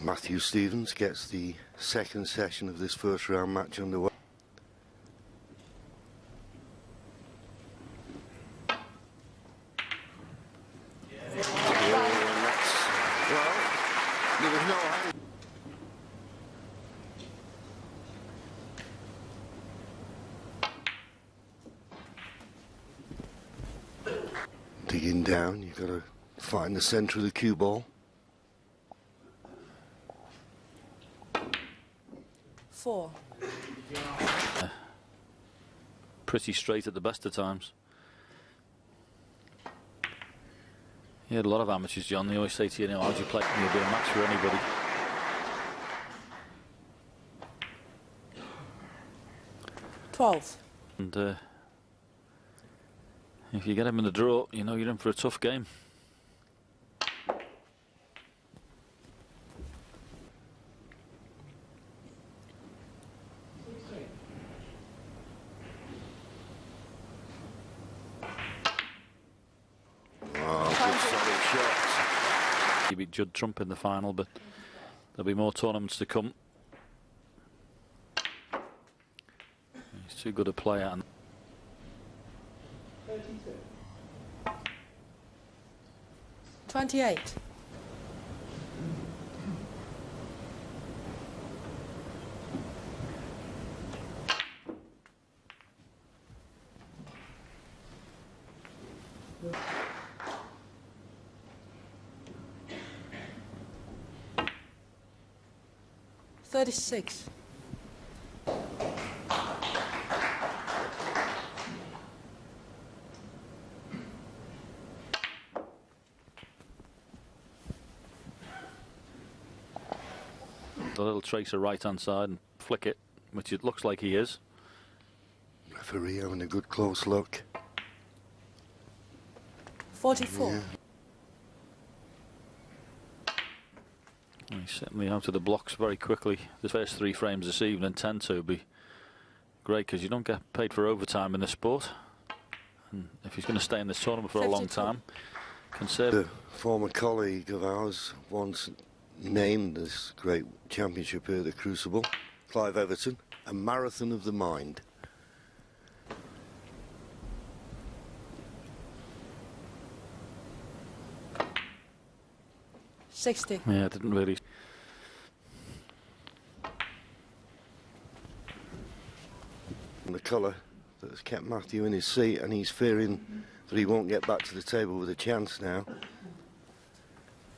Matthew Stevens gets the second session of this first round match underway. Digging down, you've got to find the centre of the cue ball. 4. Pretty straight at the best of times. You had a lot of amateurs, John. They always say to you, how do you play? You'll be a match for anybody. And if you get him in the draw, you know you're in for a tough game. He beat Judd Trump in the final, but there'll be more tournaments to come. He's too good a player. And 28. $36. The little tracer right hand side and flick it, which it looks like he is. Referee having a good close look. 44. Yeah. He's certainly out of the blocks very quickly. The first 3 frames this evening tend to be great because you don't get paid for overtime in this sport. And if he's going to stay in this tournament for 52. a long time, conserve. The former colleague of ours once named this great championship here, the Crucible, Clive Everton, a marathon of the mind. Yeah, it didn't really. And the colour that has kept Matthew in his seat, and he's fearing that he won't get back to the table with a chance now.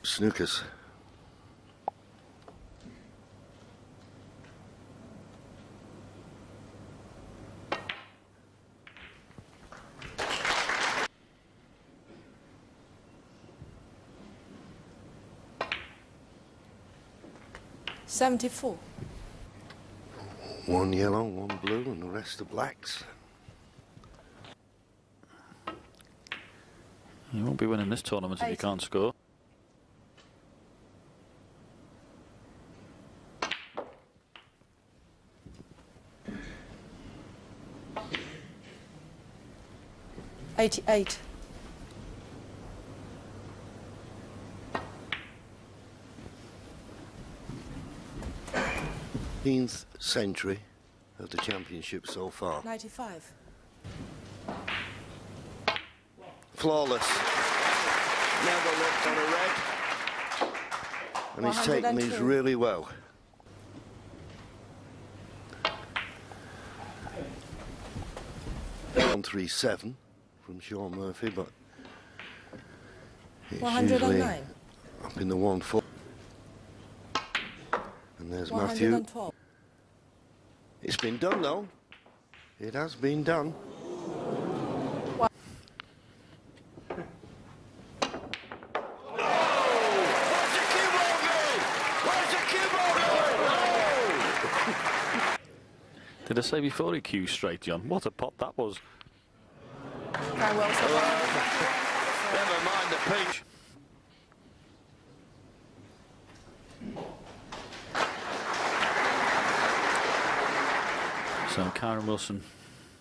Snookers. $74. 1 yellow, 1 blue, and the rest are blacks. You won't be winning this tournament if you can't score. $88. 15th century of the championship so far. 95. Flawless. Never looked on a red. And he's taken these really well. $137 from Sean Murphy, but it's usually up in the 1-4. And there's Matthew. It's been done though. It has been done. Did I say before he cues straight, John? What a pot that was. Never mind the pitch. So Kyren Wilson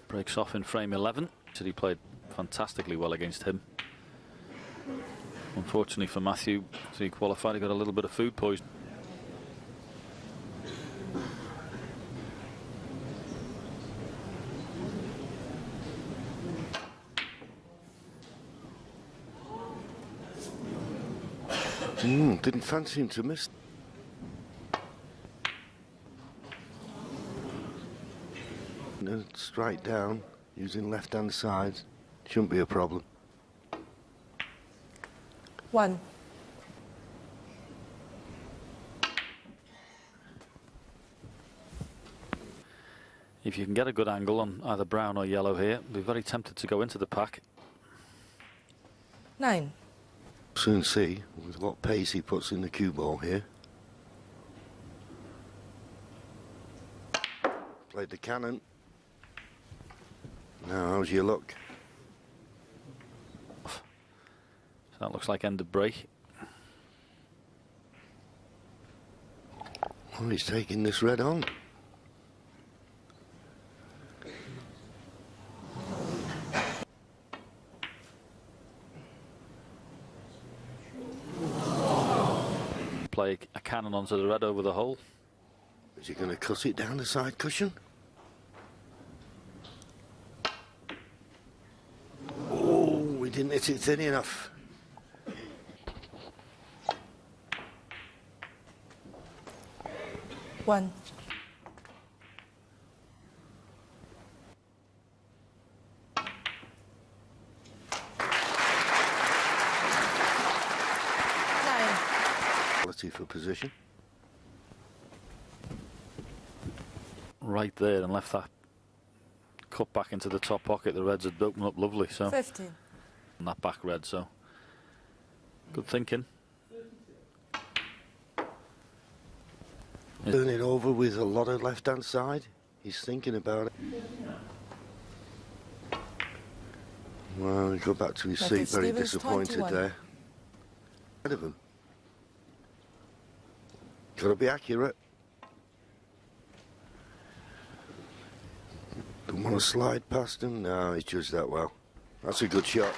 breaks off in frame 11. Said he played fantastically well against him. Unfortunately for Matthew, as he qualified, he got a little bit of food poisoning. Didn't fancy him to miss. No, strike down using left-hand side. Shouldn't be a problem. 1. If you can get a good angle on either brown or yellow here, be very tempted to go into the pack. 9. Soon see with what pace he puts in the cue ball here. Played the cannon. Now, how's your luck? So that looks like end of break. Oh, he's taking this red on. Play a cannon onto the red over the hole. Is he going to cut it down the side cushion? Oh, we didn't hit it thin enough. One. Quality for position. Right there, and left that cut back into the top pocket. The reds had opened up lovely, so 15. and that back red, so good thinking. Turn it over with a lot of left-hand side. He's thinking about it. Well, he got back to his seat, very Stevens, disappointed 21. there. Ahead of him. Got to be accurate. Don't want to slide past him. No, he's judged that well. That's a good shot.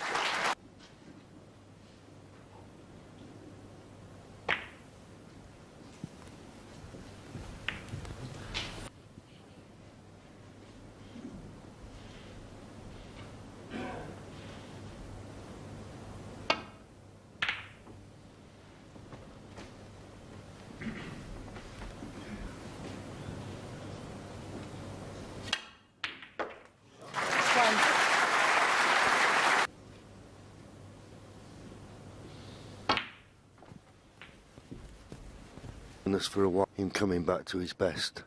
This for a while, him coming back to his best.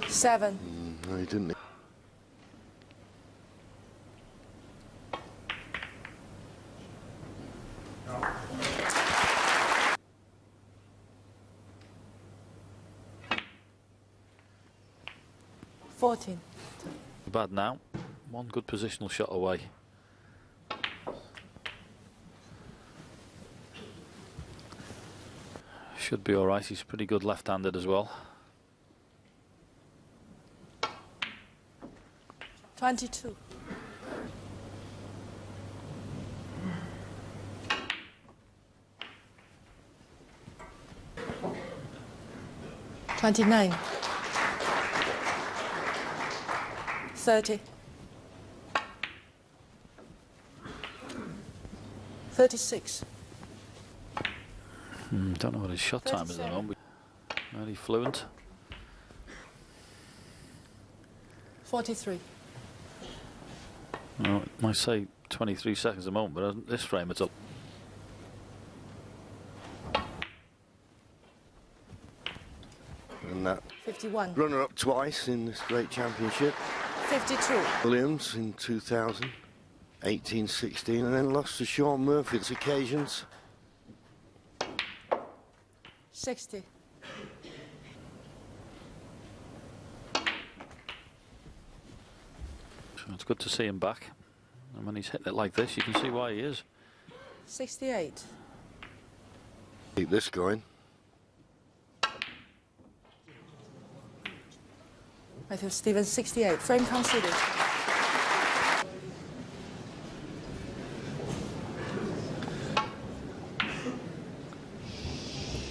7. No, he didn't. Fourteen. Bad now. One good positional shot away. Should be all right. He's pretty good left-handed as well. 22. $29. 30. 36. Don't know what his shot time is at the moment. Very fluent. 43. Well, it might say 23 seconds a moment, but at this frame it's a... And that 51. runner-up twice in this great championship. 52. Williams in 2000, 18-16, and then lost to Sean Murphy on occasions. 60. So it's good to see him back. And when he's hitting it like this, you can see why he is. 68. Keep this going. Matthew Stevens, 68. Frame considered.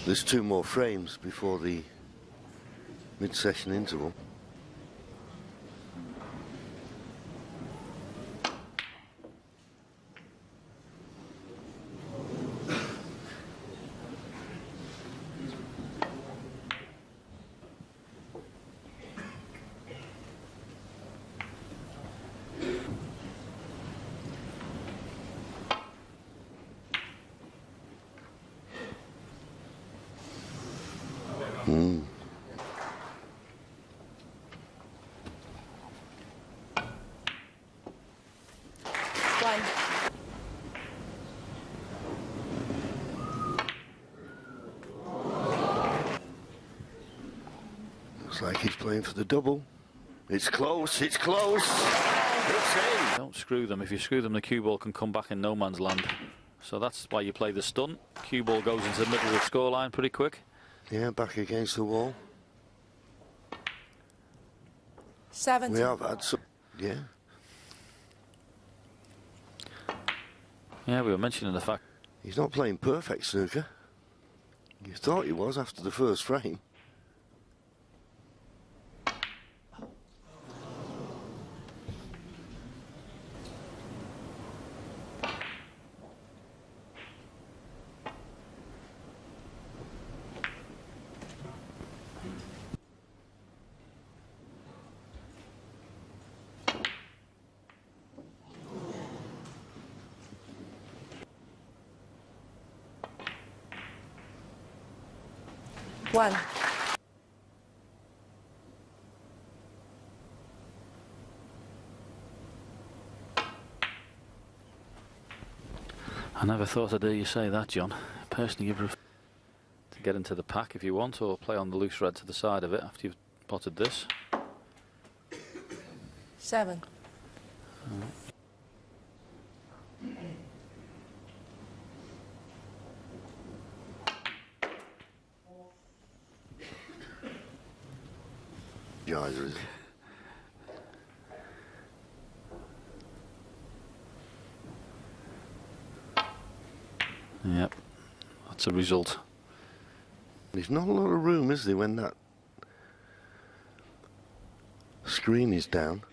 There's 2 more frames before the mid-session interval. One. Looks like he's playing for the double. It's close, it's close. It's in. Don't screw them. If you screw them, the cue ball can come back in no man's land. So that's why you play the stunt. Cue ball goes into the middle of the scoreline pretty quick. Yeah, back against the wall. 70. We have had some. Yeah. Yeah, we were mentioning the fact. He's not playing perfect snooker. You thought he was after the first frame. One. I never thought I'd hear you say that, John. Personally, you'd prefer to get into the pack if you want, or play on the loose red to the side of it after you've potted this. 7. Is it? Yep, that's a result. There's not a lot of room, is there, when that screen is down?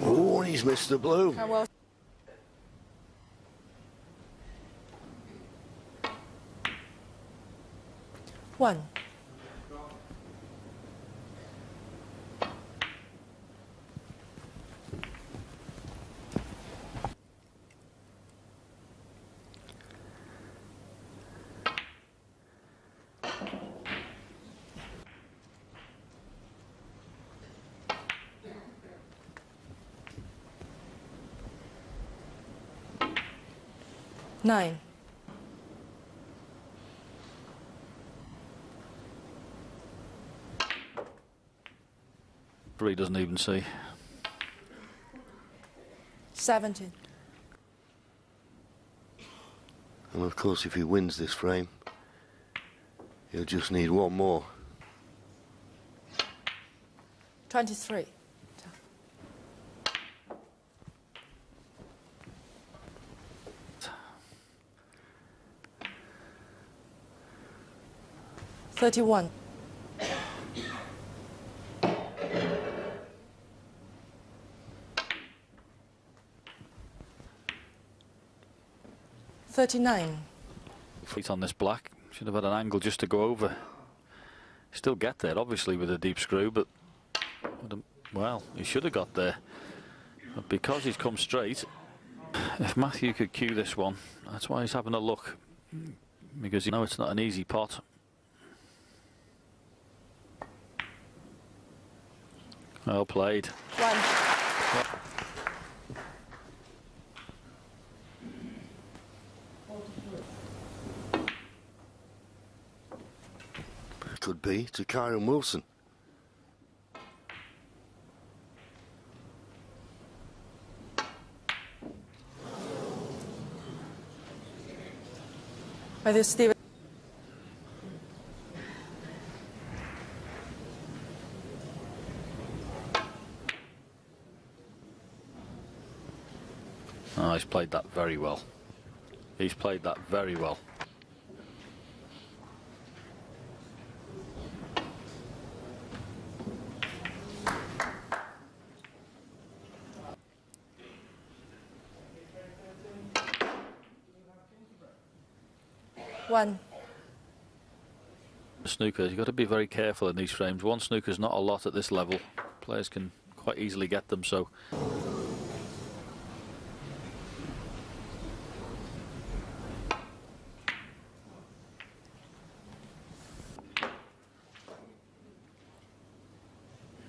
Oh, he's missed the blue. How well? One. Nine. He doesn't even see. 70. And of course, if he wins this frame, he'll just need one more. 23. $31. $39. Feet on this black. Should have had an angle just to go over. Still get there, obviously, with a deep screw, but well, he should have got there. But because he's come straight, if Matthew could cue this one, that's why he's having a look, because you know it's not an easy pot. Well played. One. Could be to Kyren Wilson. By this Steven. Oh, he's played that very well. He's played that very well. One. Snooker, you've got to be very careful in these frames. One snooker's not a lot at this level. Players can quite easily get them, so.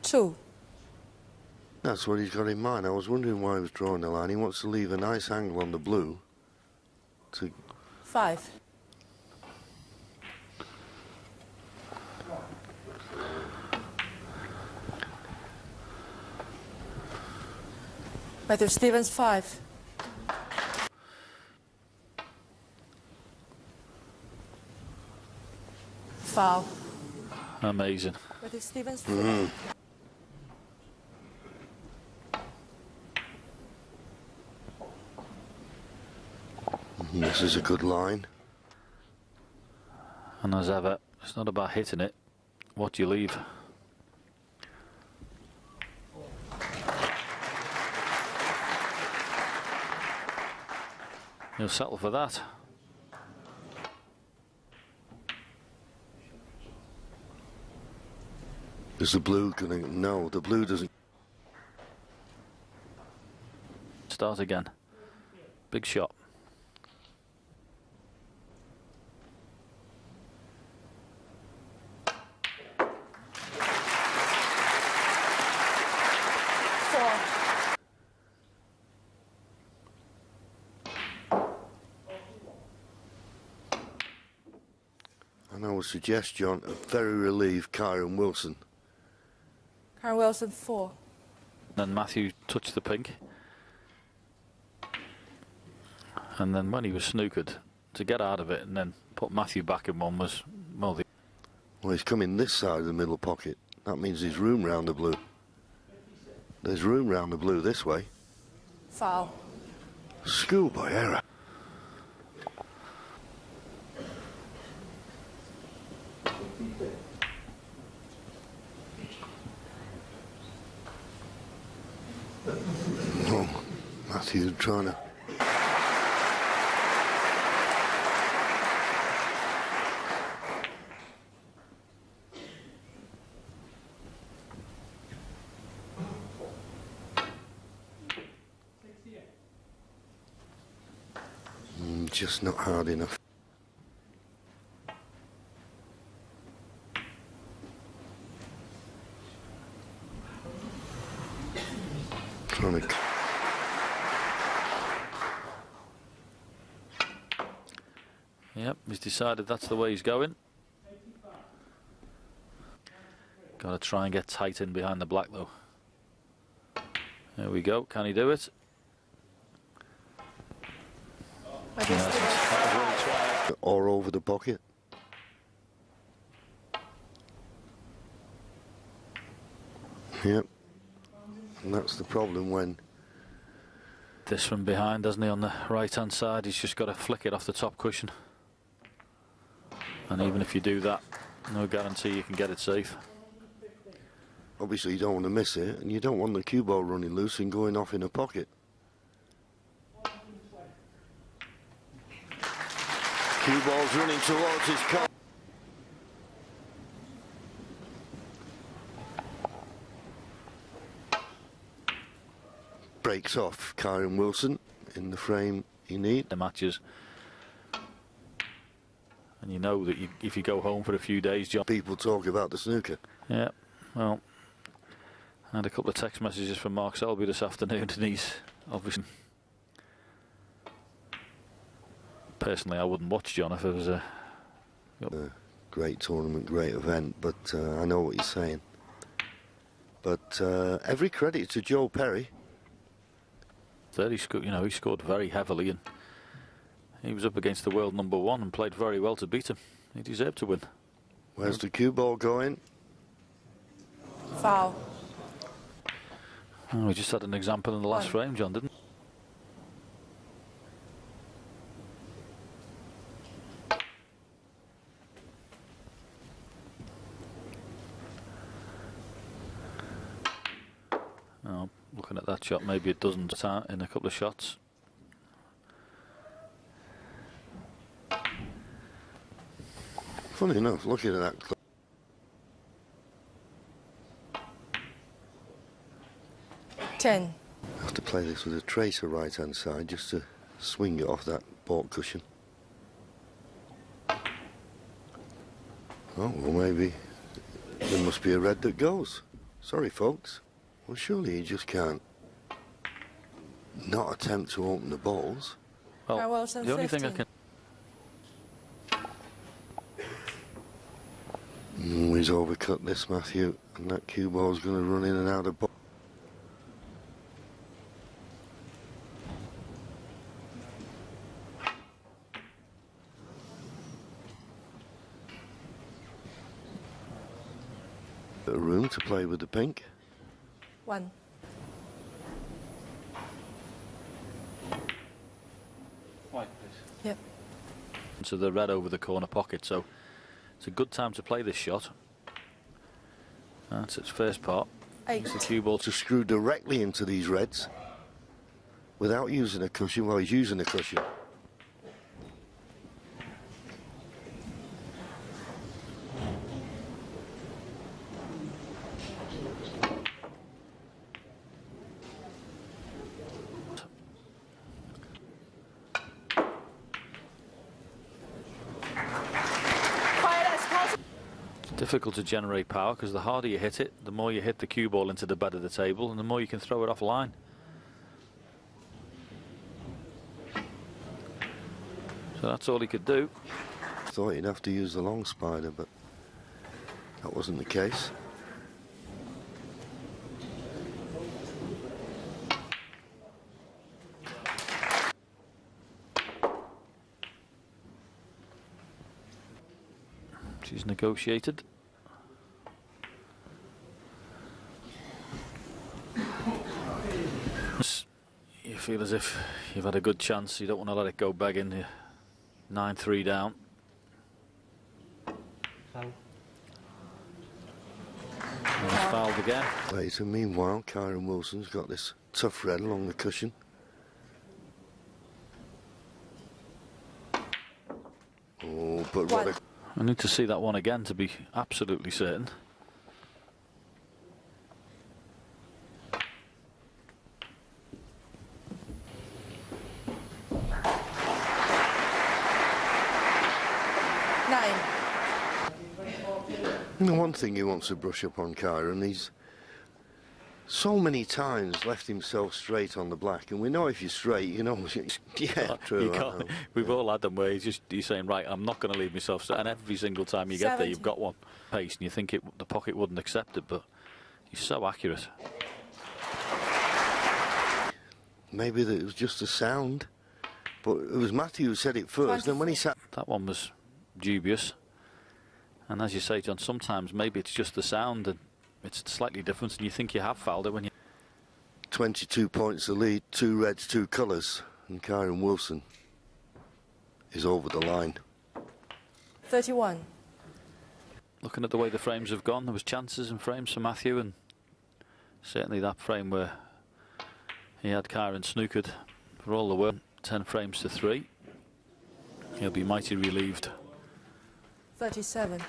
2. That's what he's got in mind. I was wondering why he was drawing the line. He wants to leave a nice angle on the blue to 5. Matthew Stevens, 5. Foul. Amazing. Matthew Stevens, 4. This is a good line. And as ever, it's not about hitting it. What do you leave? You'll settle for that. Is the blue gonna? No, the blue doesn't. Start again. Big shot. And I would suggest, John, a very relieved Kyren Wilson. Kyren Wilson, 4. Then Matthew touched the pink. And then when he was snookered, to get out of it and then put Matthew back in one was, well, Well, he's coming this side of the middle pocket. That means there's room round the blue. There's room round the blue this way. Foul. Schoolboy error. Oh, Matthew trying to... just not hard enough. Trying to... Yep, he's decided that's the way he's going. Got to try and get tight in behind the black though. There we go. Can he do it? Or over the pocket. Yep. And that's the problem when... This from behind, doesn't he, on the right hand side? He's just got to flick it off the top cushion. And even if you do that, no guarantee you can get it safe. Obviously you don't want to miss it, and you don't want the cue ball running loose and going off in a pocket. Cue ball's running towards his car. Breaks off Kyren Wilson in the frame he needs. The matches. And you know that if you go home for a few days, John... People talk about the snooker. Yeah, well, I had a couple of text messages from Mark Selby this afternoon, and he's obviously... Personally, I wouldn't watch, John, if it was a... Great tournament, great event, but I know what you're saying. But every credit to Joe Perry. He scored very heavily, and he was up against the world #1 and played very well to beat him. He deserved to win. Where's the cue ball going? Foul. Oh, we just had an example in the last frame, John, didn't we? Oh, looking at that shot, maybe it doesn't start in a couple of shots. Funny enough, looking at that. Ten. I have to play this with a tracer right hand side just to swing it off that baulk cushion. Oh, well, maybe there must be a red that goes. Sorry, folks. Well, surely he just can't not attempt to open the balls. Well, Kyren Wilson, the only 15. thing I can... He's overcut this, Matthew, and that cue ball's going to run in and out of ball. Bit of room to play with the pink. 1. White, please. Yep. To the red over the corner pocket, so it's a good time to play this shot. That's its first part. 8. It's the cue ball To screw directly into these reds without using a cushion. Well, he's using a cushion. difficult to generate power because the harder you hit it, the more you hit the cue ball into the bed of the table and the more you can throw it off line. So that's all he could do. Thought he'd have to use the long spider, but that wasn't the case. She's negotiated. You feel as if you've had a good chance. You don't want to let it go back in. 9-3 down. And he's fouled again. Later, meanwhile, Kyren Wilson's got this tough red along the cushion. Oh, but what a... I need to see that one again to be absolutely certain. And the one thing he wants to brush up on Kyren, he's so many times left himself straight on the black, and we know if you're straight, you know, yeah, true. You can't, we've all had them where you're saying, right, I'm not going to leave myself straight, and every single time you get there, you've got one pace, and you think the pocket wouldn't accept it, but he's so accurate. Maybe that it was just a sound, but it was Matthew who said it first, and when he sat... That one was dubious. And as you say, John, sometimes maybe it's just the sound and it's slightly different and you think you have fouled it when you... 22 points the lead, 2 reds, 2 colours, and Kyren Wilson is over the line. 31. Looking at the way the frames have gone, there was chances and frames for Matthew, and certainly that frame where he had Kyren snookered for all the work. 10 frames to 3. He'll be mighty relieved. 37.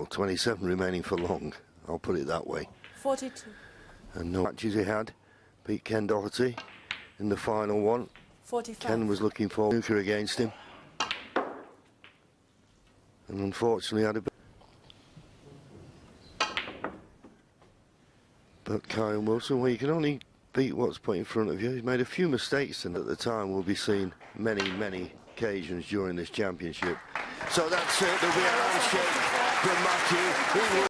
27 remaining for long, I'll put it that way. 42. And no matches he had. Beat Ken Doherty in the final one. 45. Ken was looking for snooker against him. And unfortunately had a bit. But Kyren Wilson, well, you can only beat what's put in front of you. He's made a few mistakes, and at the time will be seen many occasions during this championship. So that's it. There'll be a handshake from Matthew.